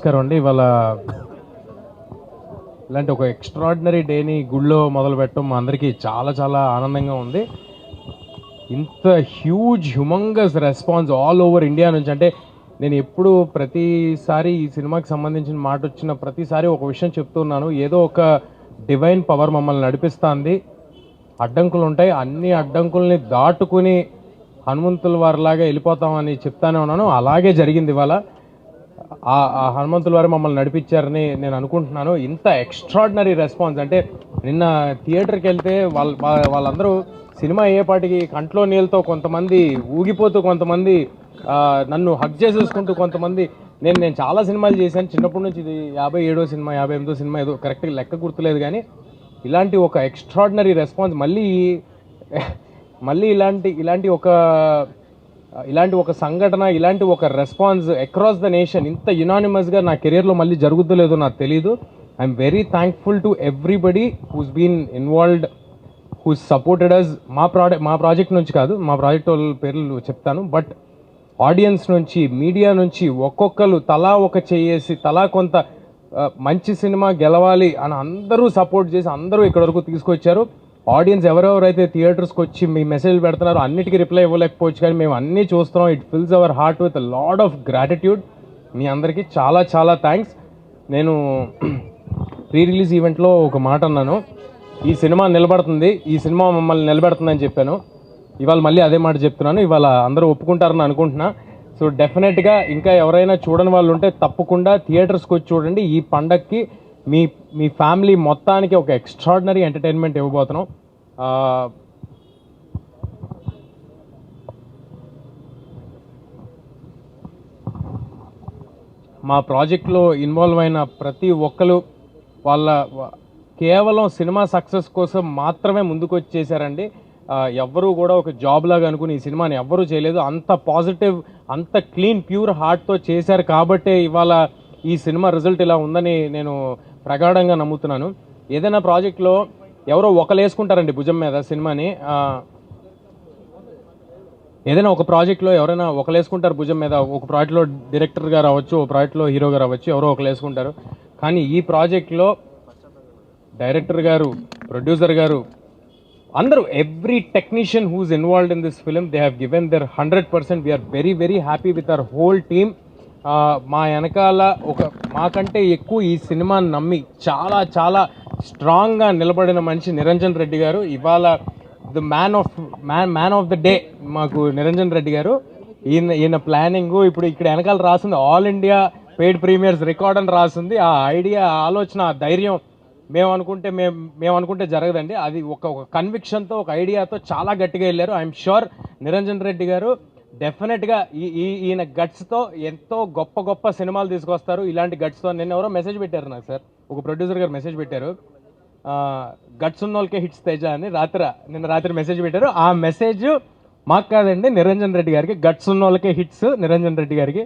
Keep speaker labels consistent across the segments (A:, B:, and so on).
A: నమస్కారం అండి. ఇవాళ ఇలాంటి ఒక ఎక్స్ట్రాడినరీ డేని గుళ్ళో మొదలు పెట్టడం మా అందరికీ చాలా చాలా ఆనందంగా ఉంది. ఇంత humongous response all over India నుంచి, అంటే నేను ఎప్పుడు ప్రతిసారి ఈ సినిమాకి సంబంధించిన మాట వచ్చిన ప్రతిసారి ఒక విషయం చెప్తున్నాను, ఏదో ఒక డివైన్ పవర్ మమ్మల్ని నడిపిస్తుంది. అడ్డంకులు ఉంటాయి, అన్ని అడ్డంకుల్ని దాటుకుని హనుమంతుల వారిలాగా వెళ్ళిపోతామని చెప్తానే ఉన్నాను. అలాగే జరిగింది. ఇవాళ ఆ హనుమంతుల వారు మమ్మల్ని నడిపించారని నేను అనుకుంటున్నాను. ఇంత ఎక్స్ట్రాడినరీ రెస్పాన్స్ అంటే నిన్న థియేటర్కి వెళ్తే వాళ్ళందరూ సినిమా అయ్యేపాటికి కంట్లో నీళ్ళతో కొంతమంది ఊగిపోతూ, కొంతమంది నన్ను హగ్ చేసేసుకుంటూ, కొంతమంది నేను చాలా సినిమాలు చేశాను చిన్నప్పటి నుంచి. ఇది 57వ సినిమా 58వ సినిమా ఏదో కరెక్ట్గా లెక్క గుర్తులేదు, కానీ ఇలాంటి ఒక ఎక్స్ట్రాడినరీ రెస్పాన్స్ మళ్ళీ ఇలాంటి ఒక సంఘటన, ఇలాంటి ఒక రెస్పాన్స్ అక్రాస్ ద నేషన్ ఇంత యునానిమస్గా నా కెరియర్లో మళ్ళీ జరుగుతుందో నాకు తెలీదు. I'm very thankful to everybody who's been involved, who's supported us. మా ప్రాజెక్ట్ నుంచి కాదు, మా ప్రాజెక్ట్ వాళ్ళ పేర్లు చెప్తాను, బట్ ఆడియన్స్ నుంచి, మీడియా నుంచి ఒక్కొక్కరు తలా ఒక చేసి, తలా కొంత మంచి సినిమా గెలవాలి అని అందరూ సపోర్ట్ చేసి అందరూ ఇక్కడ వరకు తీసుకొచ్చారు. ఆడియన్స్ ఎవరెవరైతే థియేటర్స్కి వచ్చి మీ మెసేజ్ పెడుతున్నారో అన్నిటికీ రిప్లై ఇవ్వలేకపోవచ్చు, కానీ మేము అన్నీ చూస్తున్నాం. It fills our heart with lot of gratitude. మీ అందరికీ చాలా చాలా థ్యాంక్స్. నేను ప్రీ రిలీజ్ ఈవెంట్లో ఒక మాట అన్నాను, ఈ సినిమా నిలబడుతుంది, ఈ సినిమా మమ్మల్ని నిలబెడుతుందని చెప్పాను. ఇవాళ మళ్ళీ అదే మాట చెప్తున్నాను. ఇవాళ అందరూ ఒప్పుకుంటారని అనుకుంటున్నా. సో డెఫినెట్గా ఇంకా ఎవరైనా చూడని వాళ్ళు ఉంటే తప్పకుండా థియేటర్స్కి వచ్చి చూడండి. ఈ పండగకి మీ ఫ్యామిలీ మొత్తానికి ఒక ఎక్స్ట్రాడినరీ ఎంటర్టైన్మెంట్ ఇవ్వబోతున్నాం. మా ప్రాజెక్ట్లో ఇన్వాల్వ్ అయిన ప్రతి ఒక్కరు కేవలం సినిమా సక్సెస్ కోసం మాత్రమే ముందుకు వచ్చి చేశారండి. ఎవ్వరూ కూడా ఒక జాబ్ లాగా అనుకుని ఈ సినిమాని ఎవ్వరూ చేయలేదు. అంత పాజిటివ్, అంత క్లీన్, ప్యూర్ హార్ట్తో చేశారు కాబట్టే ఇవాళ ఈ సినిమా రిజల్ట్ ఇలా ఉందని నేను ప్రగాఢంగా నమ్ముతున్నాను. ఏదైనా ప్రాజెక్ట్లో ఎవరో ఒకరు వేసుకుంటారండి భుజం మీద సినిమాని. ఏదైనా ఒక ప్రాజెక్ట్లో ఎవరైనా ఒకరు వేసుకుంటారు భుజం మీద. ఒక ప్రాజెక్ట్లో డైరెక్టర్గా రావచ్చు, ఒక ప్రాజెక్ట్లో హీరోగా రావచ్చు, ఎవరో ఒకరు వేసుకుంటారు. కానీ ఈ ప్రాజెక్ట్లో డైరెక్టర్ గారు, ప్రొడ్యూసర్ గారు, అందరూ, every technician who's involved in this film, they have given their 100%. We are very very happy with our whole team. మా వెనకాల మాకంటే ఎక్కువ ఈ సినిమాని నమ్మి చాలా చాలా స్ట్రాంగ్గా నిలబడిన మనిషి నిరంజన్ రెడ్డి గారు. ఇవాళ the man of the day మాకు నిరంజన్ రెడ్డి గారు. ఈయన ప్లానింగ్ ఇప్పుడు ఇక్కడ వెనకాల రాసింది all India paid premieres record అని రాసింది. ఆ ఐడియా, ఆలోచన, ఆ ధైర్యం మేము అనుకుంటే జరగదండి. అది ఒక కన్విక్షన్తో, ఒక ఐడియాతో చాలా గట్టిగా వెళ్ళారు. ఐఎమ్ షూర్ నిరంజన్ రెడ్డి గారు డెఫినెట్గా ఈయన గట్స్తో ఎంతో గొప్ప గొప్ప సినిమాలు తీసుకొస్తారు. ఇలాంటి గట్స్తో నిన్న ఎవరో మెసేజ్ పెట్టారు నాకు, సార్, ఒక ప్రొడ్యూసర్ గారు మెసేజ్ పెట్టారు, గట్స్ ఉన్న వాళ్ళకే హిట్స్ తేజ అని నిన్న రాత్రి మెసేజ్ పెట్టారు. ఆ మెసేజ్ మాకు కాదండి, నిరంజన్ రెడ్డి గారికి. గట్స్ ఉన్న వాళ్ళకే హిట్స్ నిరంజన్ రెడ్డి గారికి.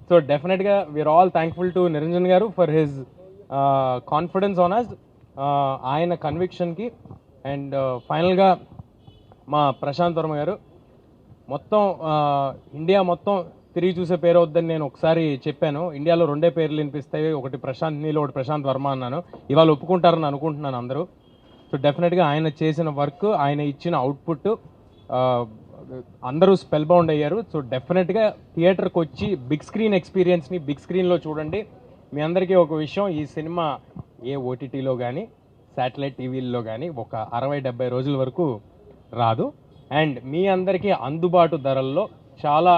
A: So definitely we're all thankful to Niranjan garu for his confidence on us, ఆయన కన్విక్షన్కి. అండ్ ఫైనల్గా మా ప్రశాంత్ వర్మ గారు, మొత్తం ఇండియా మొత్తం తిరిగి చూసే పేరు వద్దని నేను ఒకసారి చెప్పాను. ఇండియాలో 2 పేర్లు వినిపిస్తాయి, ఒకటి ప్రశాంత్ నీల్, ఒకటి ప్రశాంత్ వర్మ అన్నాను. ఇవాళ ఒప్పుకుంటారని అనుకుంటున్నాను అందరూ. సో డెఫినెట్గా ఆయన చేసిన వర్క్, ఆయన ఇచ్చిన అవుట్పుట్ అందరూ స్పెల్ బౌండ్ అయ్యారు. సో డెఫినెట్గా థియేటర్కి వచ్చి బిగ్ స్క్రీన్ ఎక్స్పీరియన్స్ని బిగ్ స్క్రీన్లో చూడండి. మీ అందరికీ ఒక విషయం, ఈ సినిమా ఏ ఓటీటీలో కానీ శాటిలైట్ టీవీల్లో కానీ ఒక 60-70 రోజుల వరకు రాదు. అండ్ మీ అందరికీ అందుబాటు ధరల్లో, చాలా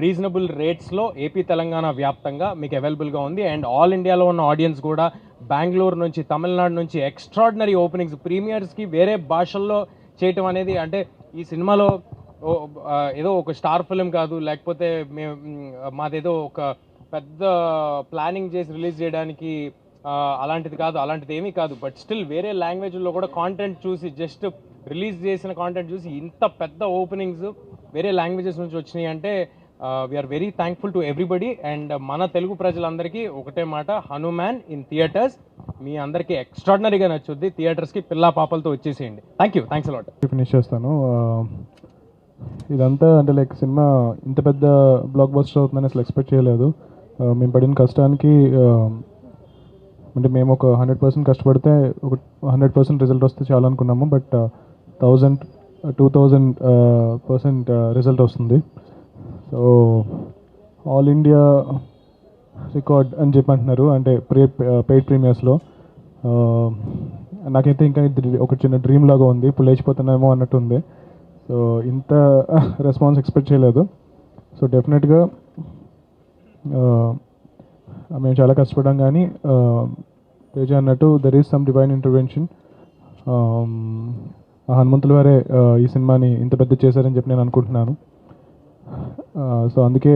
A: రీజనబుల్ రేట్స్లో ఏపీ తెలంగాణ వ్యాప్తంగా మీకు అవైలబుల్గా ఉంది. అండ్ ఆల్ ఇండియాలో ఉన్న ఆడియన్స్ కూడా బెంగళూరు నుంచి, తమిళనాడు నుంచి ఎక్స్ట్రాడినరీ ఓపెనింగ్స్, ప్రీమియర్స్కి వేరే భాషల్లో చేయటం అనేది, అంటే ఈ సినిమాలో ఏదో ఒక స్టార్ ఫిలిం కాదు, లేకపోతే మాదేదో ఒక పెద్ద ప్లానింగ్ చేసి రిలీజ్ చేయడానికి అలాంటిది కాదు, అలాంటిది ఏమీ కాదు. బట్ స్టిల్ వేరే లాంగ్వేజ్లో కూడా కాంటెంట్ చూసి, జస్ట్ రిలీజ్ చేసిన కాంటెంట్ చూసి ఇంత పెద్ద ఓపెనింగ్స్ వేరే లాంగ్వేజెస్ నుంచి వచ్చినాయి అంటే we are very thankful to everybody. And మన తెలుగు ప్రజలందరికీ ఒకటే మాట, హనుమాన్ ఇన్ థియేటర్స్. మీ అందరికీ ఎక్స్ట్రాడినరీగా నచ్చుద్ది. థియేటర్స్కి పిల్లా పాపలతో వచ్చేసేయండి. Thanks a lot.
B: ఫినిష్ చేస్తాను. ఇదంతా అంటే లైక్ సినిమా ఇంత పెద్ద బ్లాక్ బస్టర్ అవుతుందని అసలు ఎక్స్పెక్ట్ చేయలేదు. మేము పడిన కష్టానికి అంటే మేము ఒక 100% కష్టపడితే ఒక 100% రిజల్ట్ వస్తే చాలా అనుకున్నాము. బట్ 2000% రిజల్ట్ వస్తుంది. సో ఆల్ ఇండియా రికార్డ్ అని చెప్పి అంటున్నారు, అంటే పెయిడ్ ప్రీమియర్స్లో. నాకైతే ఇంకా ఇది ఒక చిన్న డ్రీమ్ లాగా ఉంది, ఇప్పుడు లేచిపోతున్నామో అన్నట్టు ఉంది. సో ఇంత రెస్పాన్స్ ఎక్స్పెక్ట్ చేయలేదు. సో డెఫినెట్గా మేము చాలా కష్టపడ్డాం, కానీ తేజ అన్నట్టు there is some divine intervention. హనుమంతుల వారే ఈ సినిమాని ఇంత పెద్ద చేశారని చెప్పి నేను అనుకుంటున్నాను. సో అందుకే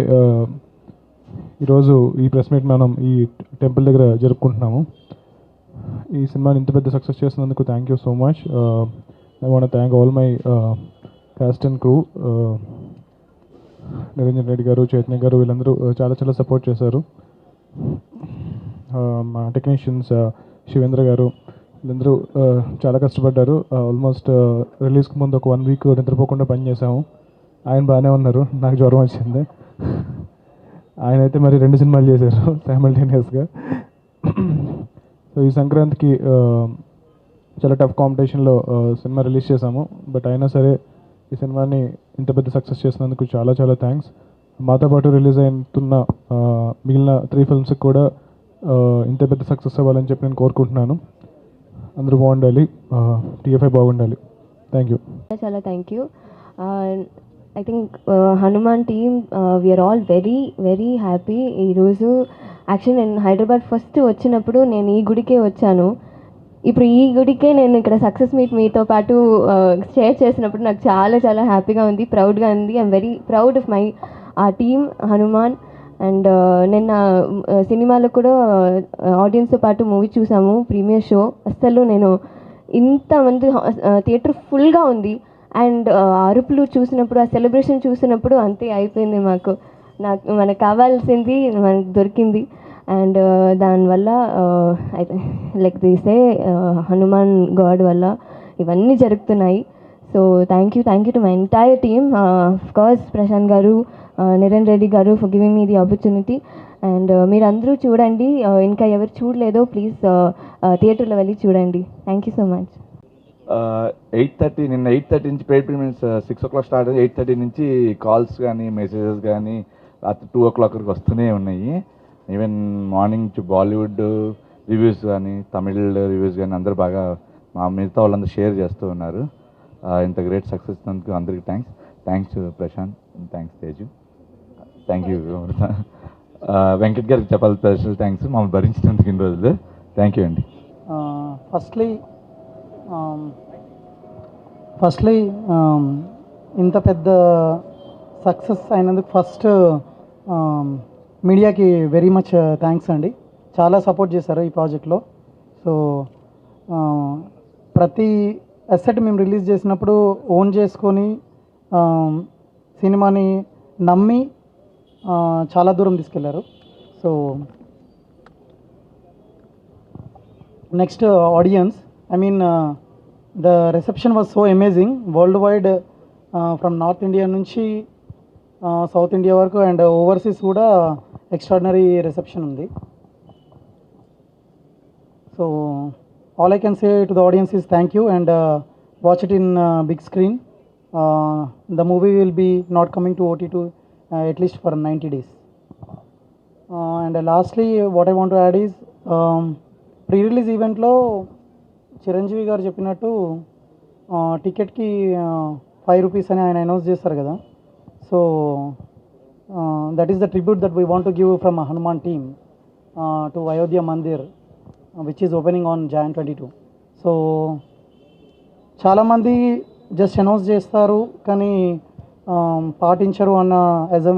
B: ఈరోజు ఈ ప్రెస్ మీట్ మనం ఈ టెంపుల్ దగ్గర జరుపుకుంటున్నాము. ఈ సినిమాని ఇంత పెద్ద సక్సెస్ చేసినందుకు thank you so much. I want thank all my cast and crew. Niranjan Reddy గారు, చైతన్య గారు, వీళ్ళందరూ చాలా చాలా సపోర్ట్ చేశారు. మా టెక్నీషియన్స్ శివేంద్ర గారు, వీళ్ళందరూ చాలా కష్టపడ్డారు. ఆల్మోస్ట్ రిలీజ్కి ముందు ఒక 1 వీక్ నిద్రపోకుండా పనిచేసాము. ఆయన బాగానే ఉన్నారు, నాకు జ్వరం వచ్చింది. ఆయన అయితే మరి 2 సినిమాలు చేశారు సైమల్టేనియస్గా. సో ఈ సంక్రాంతికి చాలా టఫ్ కాంపిటీషన్లో సినిమా రిలీజ్ చేశాము. బట్ అయినా సరే ఈ సినిమాని ఇంత పెద్ద సక్సెస్ చేసినందుకు చాలా చాలా థ్యాంక్స్. మాతో పాటు రిలీజ్ అవుతున్న మిగిలిన 3 ఫిల్మ్స్కి కూడా ఇంత పెద్ద సక్సెస్ అవ్వాలని చెప్పి నేను కోరుకుంటున్నాను. అందరూ బాగుండాలి, TFI బాగుండాలి. Thank you.
C: చాలా thank you. I think Hanuman team we're all very very happy. ఈరోజు యాక్చువల్లీ నేను హైదరాబాద్ ఫస్ట్ వచ్చినప్పుడు నేను ఈ గుడికే వచ్చాను. ఇప్పుడు ఈ గుడికే నేను ఇక్కడ సక్సెస్ మీతో పాటు షేర్ చేసినప్పుడు నాకు చాలా చాలా హ్యాపీగా ఉంది, ప్రౌడ్గా ఉంది. I'm very proud of my team Hanuman. And నిన్న సినిమాలో కూడా ఆడియన్స్తో పాటు మూవీ చూసాము, ప్రీమియర్ షో. అస్సలు నేను ఇంతమంది థియేటర్ ఫుల్గా ఉంది. అండ్ అరుపులు చూసినప్పుడు, ఆ సెలబ్రేషన్ చూసినప్పుడు అంతే అయిపోయింది. మనకు కావాల్సింది మనకు దొరికింది. అండ్ దానివల్ల లైక్ తీసే హనుమాన్ గాడ్ వల్ల ఇవన్నీ జరుగుతున్నాయి. So thank you to my entire team. Of course Prashanth garu, Niran Reddy garu for giving me the opportunity. And మీరందరూ చూడండి, ఇంకా ఎవరు చూడలేదో ప్లీజ్ థియేటర్లో వెళ్ళి చూడండి. Thank you so much.
D: 8:30 నిన్న 8:30 నుంచి పెయిడ్ ప్రీమియర్స్ 6 o'clock స్టార్ట్ అయ్యి 8:30 నుంచి కాల్స్ కానీ మెసేజెస్ కానీ రాత్రి 2 o'clock వరకు వస్తూనే ఉన్నాయి. ఈవెన్ మార్నింగ్ నుంచి బాలీవుడ్ రివ్యూస్ కానీ తమిళ్ రివ్యూస్ కానీ అందరూ బాగా మిగతా వాళ్ళందరూ షేర్ చేస్తూ ఉన్నారు. ఇంత గ్రేట్ సక్సెస్ ఇచ్చినందుకు అందరికీ thanks Prashanth, thanks Teju, thank you Venkat గారికి చెప్పాలి స్పెషల్ థ్యాంక్స్ మమ్మల్ని భరించినందుకు ఇన్ని రోజులు. థ్యాంక్ యూ అండి.
E: ఫస్ట్లీ ఇంత పెద్ద సక్సెస్ అయినందుకు ఫస్ట్ మీడియాకి వెరీ మచ్ థ్యాంక్స్ అండి. చాలా సపోర్ట్ చేశారు ఈ ప్రాజెక్ట్లో. సో ప్రతి అసెట్ మేము రిలీజ్ చేసినప్పుడు ఓన్ చేసుకొని సినిమాని నమ్మి చాలా దూరం తీసుకెళ్లారు. So next audience, I mean, the reception was so amazing worldwide, from North India నుంచి South India వరకు అండ్ ఓవర్సీస్ కూడా ఎక్స్ట్రాడినరీ రిసెప్షన్ ఉంది. So all I can say to the audience is thank you and watch it in big screen. The movie will be not coming to OTT at least for 90 days. And lastly what I want to add is pre release ఈవెంట్లో చిరంజీవి గారు చెప్పినట్టు టికెట్కి 5 rupees అని ఆయన announce చేస్తారు కదా. So that is the tribute that we want to give from Hanuman team to Ayodhya Mandir which is opening on Jan 22. So చాలామంది just announce చేస్తారు కానీ పాటించరు అన్న యాజ్ అ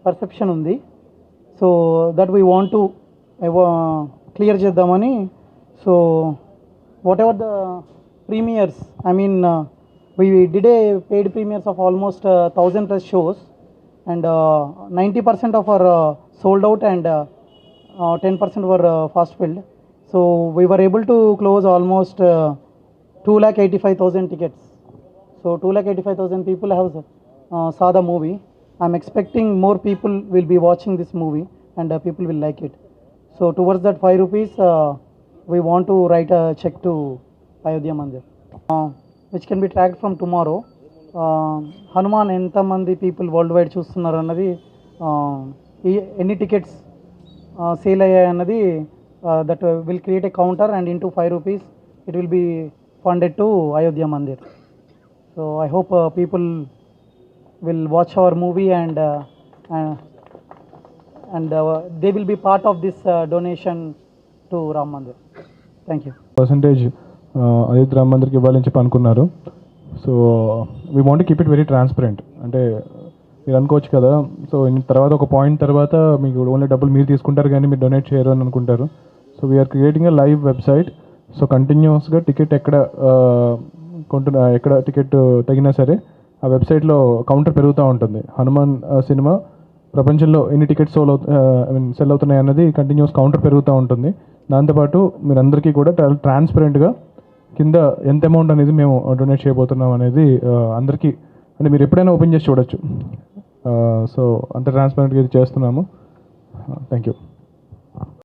E: పర్సెప్షన్ ఉంది. So that we want to clear చేద్దామని. So whatever the premieres, I mean, we did a paid premieres of almost 1,000+ shows and 90% of our sold out and 10% were fast filled. So we were able to close almost 285,000 tickets. So 285,000 people have saw the movie. I'm expecting more people will be watching this movie and people will like it. So towards that 5 rupees, we want to write a check to Ayodhya Mandir, which can be tracked from tomorrow. Hanuman ఎంతమంది people world wide చూస్తున్నారు అన్నది, ఎన్ని tickets sale అయ్యాయి అన్నది, that will create a counter and into 5 rupees it will be funded to Ayodhya Mandir. So I hope people will watch our movie and they will be part of this donation to Ram Mandir. Thank you.
B: Percentage Ayodhya Ram మందిర్కి ఇవ్వాలని చెప్పి అనుకున్నారు. So we want keep it very transparent. అంటే మీరు అనుకోవచ్చు కదా, so తర్వాత ఒక పాయింట్ తర్వాత మీకు ఓన్లీ డబ్బులు మీరు తీసుకుంటారు కానీ మీరు డొనేట్ చేయరు అని అనుకుంటారు. So we are creating a live website. So కంటిన్యూస్గా టికెట్ ఎక్కడ టికెట్ తగినా సరే ఆ వెబ్సైట్లో కౌంటర్ పెరుగుతూ ఉంటుంది. హనుమాన్ సినిమా ప్రపంచంలో ఎన్ని టికెట్స్ సెల్ అవుతున్నాయి అన్నది కంటిన్యూస్ కౌంటర్ పెరుగుతూ ఉంటుంది. దాంతోపాటు మీరందరికీ కూడా ట్రాన్స్పరెంట్గా కింద ఎంత అమౌంట్ అనేది మేము డొనేట్ చేయబోతున్నాం అనేది అందరికీ, అంటే మీరు ఎప్పుడైనా ఓపెన్ చేసి చూడొచ్చు. సో అంత ట్రాన్స్పరెంట్గా ఇది చేస్తున్నాము. Thank you.